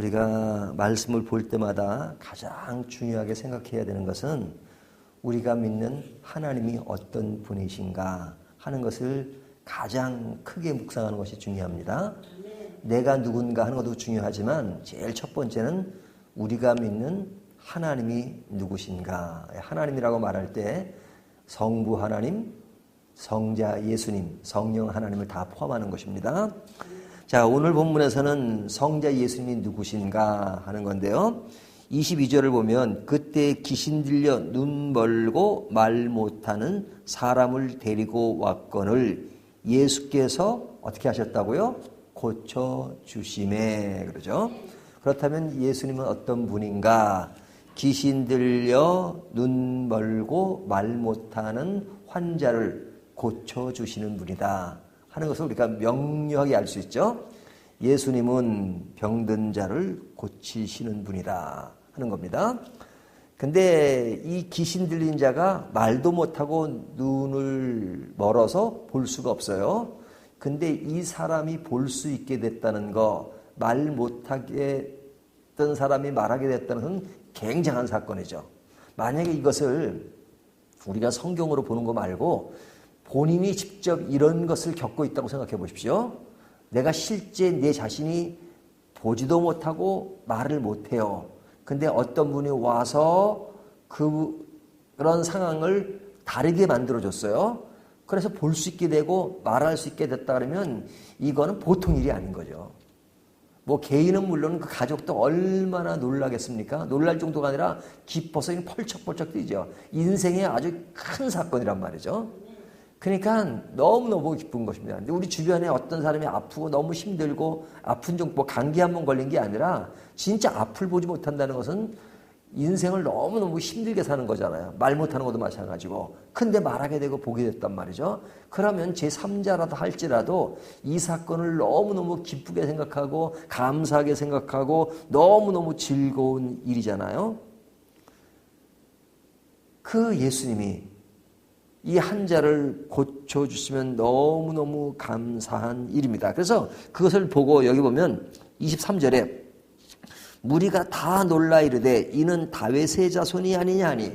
우리가 말씀을 볼 때마다 가장 중요하게 생각해야 되는 것은 우리가 믿는 하나님이 어떤 분이신가 하는 것을 가장 크게 묵상하는 것이 중요합니다. 내가 누군가 하는 것도 중요하지만 제일 첫 번째는 우리가 믿는 하나님이 누구신가. 하나님이라고 말할 때 성부 하나님, 성자 예수님, 성령 하나님을 다 포함하는 것입니다. 자, 오늘 본문에서는 성자 예수님이 누구신가 하는 건데요. 22절을 보면 그때 귀신 들려 눈 멀고 말 못하는 사람을 데리고 왔거늘 예수께서 어떻게 하셨다고요? 고쳐주심에. 그러죠. 그렇다면 예수님은 어떤 분인가? 귀신 들려 눈 멀고 말 못하는 환자를 고쳐주시는 분이다 하는 것을 우리가 명료하게 알 수 있죠. 예수님은 병든 자를 고치시는 분이다 하는 겁니다. 근데 이 귀신 들린 자가 말도 못하고 눈을 멀어서 볼 수가 없어요. 근데 이 사람이 볼 수 있게 됐다는 거, 말 못하게 했던 사람이 말하게 됐다는 것은 굉장한 사건이죠. 만약에 이것을 우리가 성경으로 보는 거 말고 본인이 직접 이런 것을 겪고 있다고 생각해 보십시오. 내가 실제 내 자신이 보지도 못하고 말을 못해요. 근데 어떤 분이 와서 그런 상황을 다르게 만들어줬어요. 그래서 볼 수 있게 되고 말할 수 있게 됐다 그러면 이거는 보통 일이 아닌 거죠. 뭐 개인은 물론 그 가족도 얼마나 놀라겠습니까? 놀랄 정도가 아니라 기뻐서 펄쩍펄쩍 뛰죠. 인생의 아주 큰 사건이란 말이죠. 그러니까 너무너무 기쁜 것입니다. 근데 우리 주변에 어떤 사람이 아프고 너무 힘들고 아픈 정도, 뭐 감기 한 번 걸린 게 아니라 진짜 앞을 보지 못한다는 것은 인생을 너무너무 힘들게 사는 거잖아요. 말 못하는 것도 마찬가지고. 근데 말하게 되고 보게 됐단 말이죠. 그러면 제3자라도 할지라도 이 사건을 너무너무 기쁘게 생각하고 감사하게 생각하고 너무너무 즐거운 일이잖아요. 그 예수님이 이 환자를 고쳐주시면 너무너무 감사한 일입니다. 그래서 그것을 보고 여기 보면 23절에 무리가 다 놀라 이르되 이는 다윗의 자손이 아니냐 하니,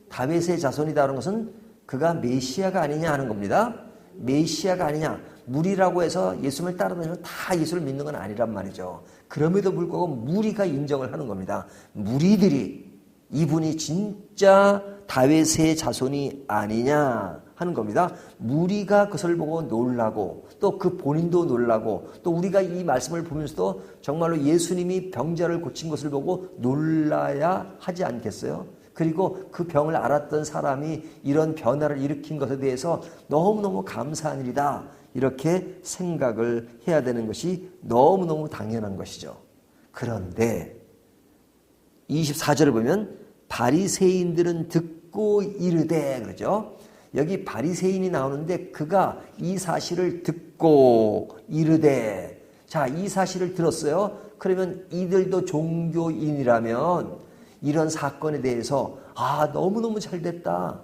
다윗의 자손이다라는 것은 그가 메시아가 아니냐 하는 겁니다. 메시아가 아니냐. 무리라고 해서 예수님을 따라다니면 다 예수를 믿는 건 아니란 말이죠. 그럼에도 불구하고 무리가 인정을 하는 겁니다. 무리들이 이분이 진짜 다윗의 자손이 아니냐 하는 겁니다. 무리가 그것을 보고 놀라고 또 그 본인도 놀라고 또 우리가 이 말씀을 보면서도 정말로 예수님이 병자를 고친 것을 보고 놀라야 하지 않겠어요? 그리고 그 병을 앓았던 사람이 이런 변화를 일으킨 것에 대해서 너무너무 감사한 일이다 이렇게 생각을 해야 되는 것이 너무너무 당연한 것이죠. 그런데 24절을 보면 바리새인들은 듣고 이르되 그러죠. 여기 바리새인이 나오는데 그가 이 사실을 듣고 이르되, 자, 이 사실을 들었어요. 그러면 이들도 종교인이라면 이런 사건에 대해서 너무너무 잘 됐다,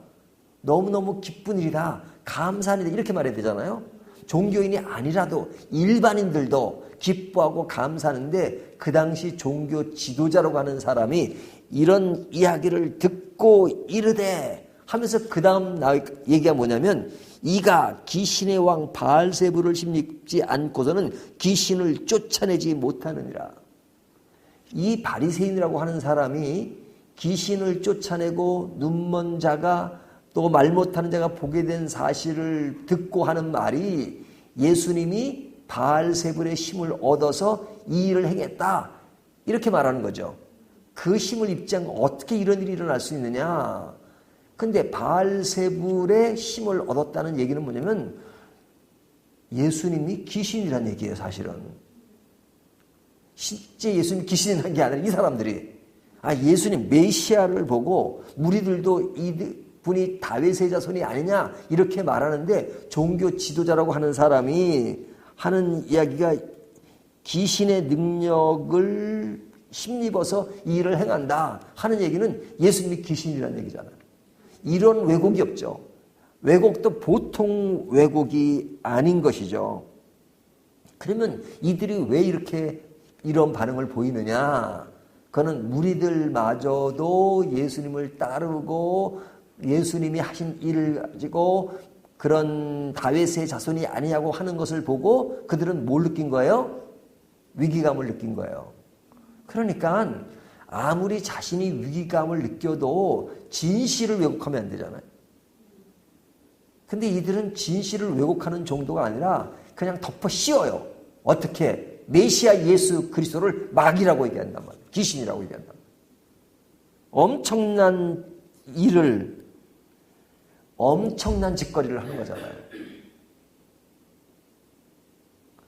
너무너무 기쁜 일이다, 감사한 일이다 이렇게 말해야 되잖아요. 종교인이 아니라도 일반인들도 기뻐하고 감사하는데 그 당시 종교 지도자라고 하는 사람이 이런 이야기를 듣고 이르되 하면서 그 다음 얘기가 뭐냐면 이가 귀신의 왕 바알세부를 힘입지 않고서는 귀신을 쫓아내지 못하느니라. 이 바리새인이라고 하는 사람이 귀신을 쫓아내고 눈먼 자가 또 말 못하는 자가 보게 된 사실을 듣고 하는 말이 예수님이 바알세불의 힘을 얻어서 이 일을 행했다 이렇게 말하는 거죠. 그 힘을 입지 않고 어떻게 이런 일이 일어날 수 있느냐. 근데 바알세불의 힘을 얻었다는 얘기는 뭐냐면 예수님이 귀신이란 얘기예요. 사실은 실제 예수님이 귀신이란 게 아니라 이 사람들이 예수님 메시아를 보고 무리들도 이분이 다윗의 자손이 아니냐 이렇게 말하는데 종교 지도자라고 하는 사람이 하는 이야기가 귀신의 능력을 힘입어서 이 일을 행한다 하는 얘기는 예수님이 귀신이라는 얘기잖아요. 이런 왜곡이 없죠. 왜곡도 보통 왜곡이 아닌 것이죠. 그러면 이들이 왜 이렇게 이런 반응을 보이느냐? 그는 무리들마저도 예수님을 따르고 예수님이 하신 일을 가지고 그런 다윗의 자손이 아니냐고 하는 것을 보고 그들은 뭘 느낀 거예요? 위기감을 느낀 거예요. 그러니까 아무리 자신이 위기감을 느껴도 진실을 왜곡하면 안 되잖아요. 근데 이들은 진실을 왜곡하는 정도가 아니라 그냥 덮어 씌워요. 어떻게? 메시아 예수 그리스도를 마귀라고 얘기한단 말이에요. 귀신이라고 얘기한단 말이에요. 엄청난 일을, 엄청난 짓거리를 하는 거잖아요.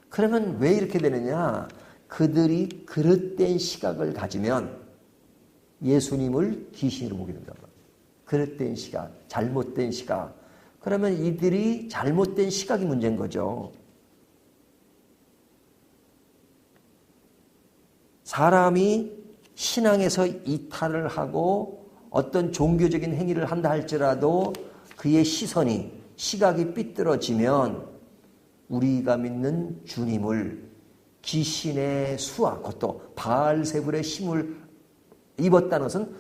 그러면 왜 이렇게 되느냐? 그들이 그릇된 시각을 가지면 예수님을 귀신으로 보게 된단 말이에요. 그릇된 시각, 잘못된 시각. 그러면 이들이 잘못된 시각이 문제인 거죠. 사람이 신앙에서 이탈을 하고 어떤 종교적인 행위를 한다 할지라도 그의 시각이 삐뚤어지면 우리가 믿는 주님을 귀신의 수와, 그것도 바알세불의 힘을 입었다는 것은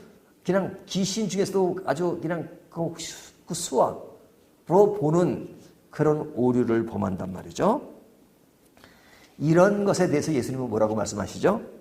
그냥 귀신 중에서도 아주 그냥 그 수와로 보는 그런 오류를 범한단 말이죠. 이런 것에 대해서 예수님은 뭐라고 말씀하시죠?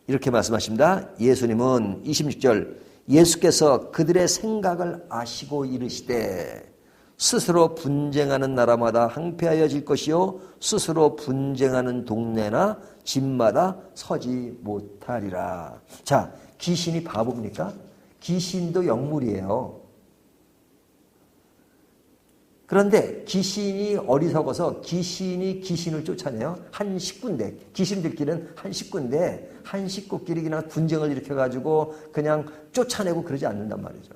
이렇게 말씀하십니다. 예수님은 26절, 예수께서 그들의 생각을 아시고 이르시되 스스로 분쟁하는 나라마다 항폐하여질 것이요 스스로 분쟁하는 동네나 집마다 서지 못하리라. 자, 귀신이 바보입니까? 귀신도 영물이에요. 그런데 귀신이 어리석어서 귀신이 귀신을 쫓아내요. 한 식구인데, 귀신들끼리는 한 식구인데 한 식구끼리 그냥 분쟁을 일으켜가지고 그냥 쫓아내고 그러지 않는단 말이죠.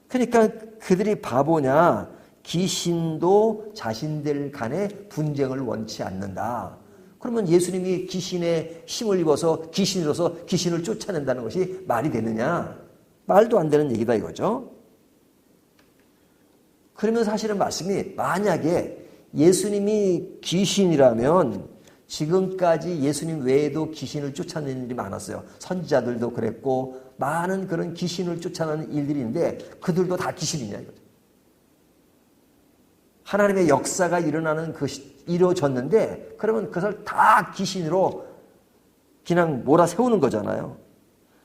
그러니까 그들이 바보냐? 귀신도 자신들 간의 분쟁을 원치 않는다. 그러면 예수님이 귀신의 힘을 입어서 귀신으로서 귀신을 쫓아낸다는 것이 말이 되느냐? 말도 안 되는 얘기다 이거죠. 그러면 사실은 말씀이 만약에 예수님이 귀신이라면 지금까지 예수님 외에도 귀신을 쫓아내는 일이 많았어요. 선지자들도 그랬고 많은 그런 귀신을 쫓아내는 일들이 있는데 그들도 다 귀신이냐 이거죠. 하나님의 역사가 일어나는 것이 이루어졌는데 그러면 그것을 다 귀신으로 그냥 몰아세우는 거잖아요.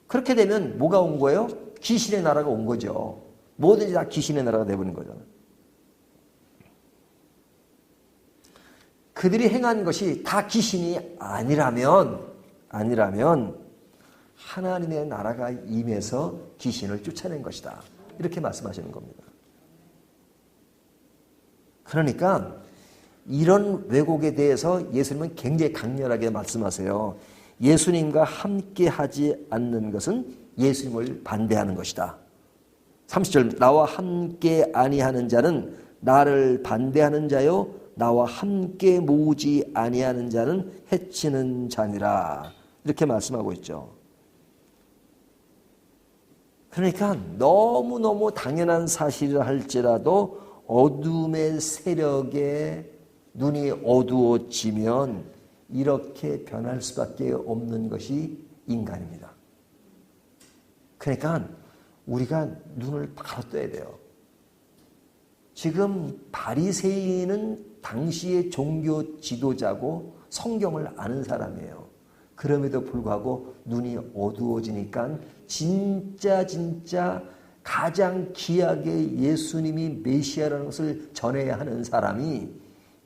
그렇게 되면 뭐가 온 거예요? 귀신의 나라가 온 거죠. 뭐든지 다 귀신의 나라가 되어버린 거잖아요. 그들이 행한 것이 다 귀신이 아니라면 하나님의 나라가 임해서 귀신을 쫓아낸 것이다. 이렇게 말씀하시는 겁니다. 그러니까 이런 왜곡에 대해서 예수님은 굉장히 강렬하게 말씀하세요. 예수님과 함께 하지 않는 것은 예수님을 반대하는 것이다. 30절, 나와 함께 아니하는 자는 나를 반대하는 자요 나와 함께 모으지 아니하는 자는 해치는 자니라. 이렇게 말씀하고 있죠. 그러니까 너무너무 당연한 사실이라 할지라도 어둠의 세력에 눈이 어두워지면 이렇게 변할 수밖에 없는 것이 인간입니다. 그러니까 우리가 눈을 바로 떠야 돼요. 지금 바리새인은 당시의 종교 지도자고 성경을 아는 사람이에요. 그럼에도 불구하고 눈이 어두워지니까 진짜 가장 귀하게 예수님이 메시아라는 것을 전해야 하는 사람이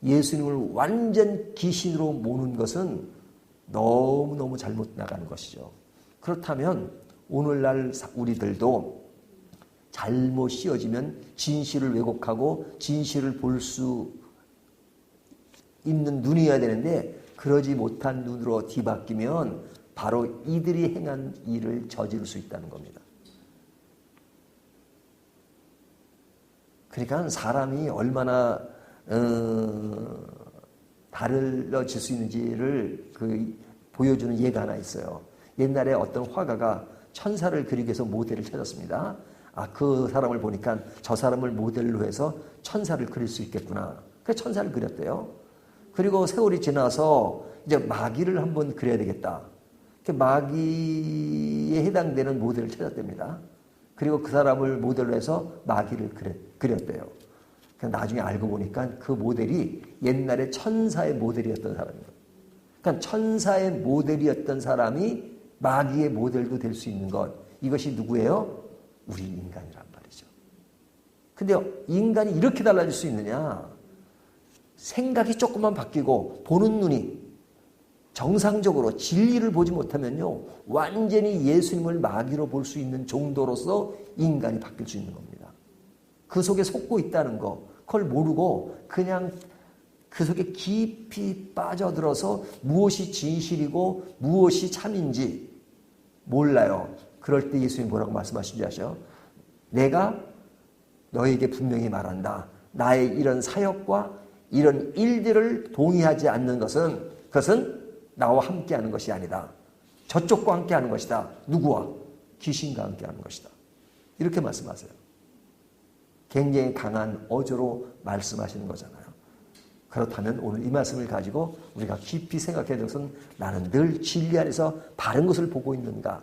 예수님을 완전 귀신으로 모는 것은 너무너무 잘못 나가는 것이죠. 그렇다면 오늘날 우리들도 잘못 씌워지면 진실을 왜곡하고 진실을 볼 수 있는 눈이어야 되는데 그러지 못한 눈으로 뒤바뀌면 바로 이들이 행한 일을 저지를 수 있다는 겁니다. 그러니까 사람이 얼마나 달라질 수 있는지를 보여주는 예가 하나 있어요. 옛날에 어떤 화가가 천사를 그리기 위해서 모델을 찾았습니다. 그 사람을 보니까 저 사람을 모델로 해서 천사를 그릴 수 있겠구나. 그래서 천사를 그렸대요. 그리고 세월이 지나서 이제 마귀를 한번 그려야 되겠다. 마귀에 해당되는 모델을 찾았답니다. 그리고 그 사람을 모델로 해서 마귀를 그렸대요. 나중에 알고 보니까 그 모델이 옛날에 천사의 모델이었던 사람이에요. 그러니까 천사의 모델이었던 사람이 마귀의 모델도 될 수 있는 것. 이것이 누구예요? 우리 인간이란 말이죠. 근데 인간이 이렇게 달라질 수 있느냐? 생각이 조금만 바뀌고 보는 눈이 정상적으로 진리를 보지 못하면요, 완전히 예수님을 마귀로 볼 수 있는 정도로서 인간이 바뀔 수 있는 겁니다. 그 속에 속고 있다는 거, 그걸 모르고 그냥 그 속에 깊이 빠져들어서 무엇이 진실이고 무엇이 참인지 몰라요. 그럴 때 예수님이 뭐라고 말씀하신지 아셔? 내가 너에게 분명히 말한다. 나의 이런 사역과 이런 일들을 동의하지 않는 그것은 나와 함께하는 것이 아니다. 저쪽과 함께하는 것이다. 누구와? 귀신과 함께하는 것이다. 이렇게 말씀하세요. 굉장히 강한 어조로 말씀하시는 거잖아요. 그렇다면 오늘 이 말씀을 가지고 우리가 깊이 생각해야 될 것은 나는 늘 진리 안에서 바른 것을 보고 있는가?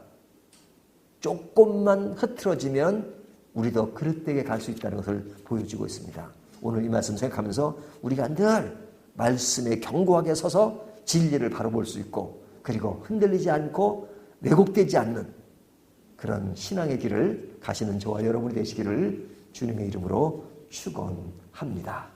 조금만 흐트러지면 우리도 그릇되게 갈 수 있다는 것을 보여주고 있습니다. 오늘 이 말씀 생각하면서 우리가 늘 말씀에 견고하게 서서 진리를 바로 볼 수 있고 그리고 흔들리지 않고 왜곡되지 않는 그런 신앙의 길을 가시는 저와 여러분이 되시기를 주님의 이름으로 축원합니다.